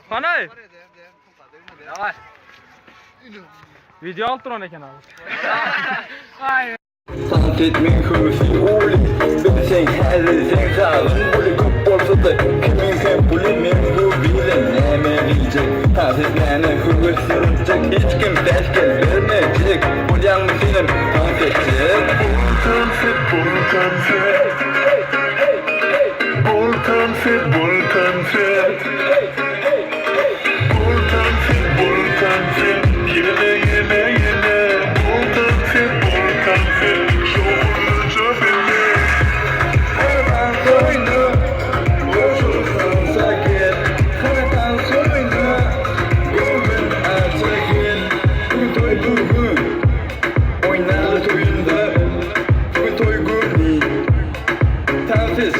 Qanay? Davay. Video olib turan ekan abi. Ay. Tant etmeng ko'zi o'li Bilsang hali sen qalin Puli ko'p bo'lsa da Kiming ham puli men bu bilim Nima deyjek Tafizmani ko'rsinjak Hech kim tashkil bermayjak Bo'lganmi senin tanqidchik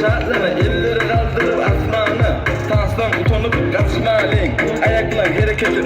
Şartlarına elleri kaldırıp asmanı Tansdan utanıp kaçmalıyım Ayaklar hareketi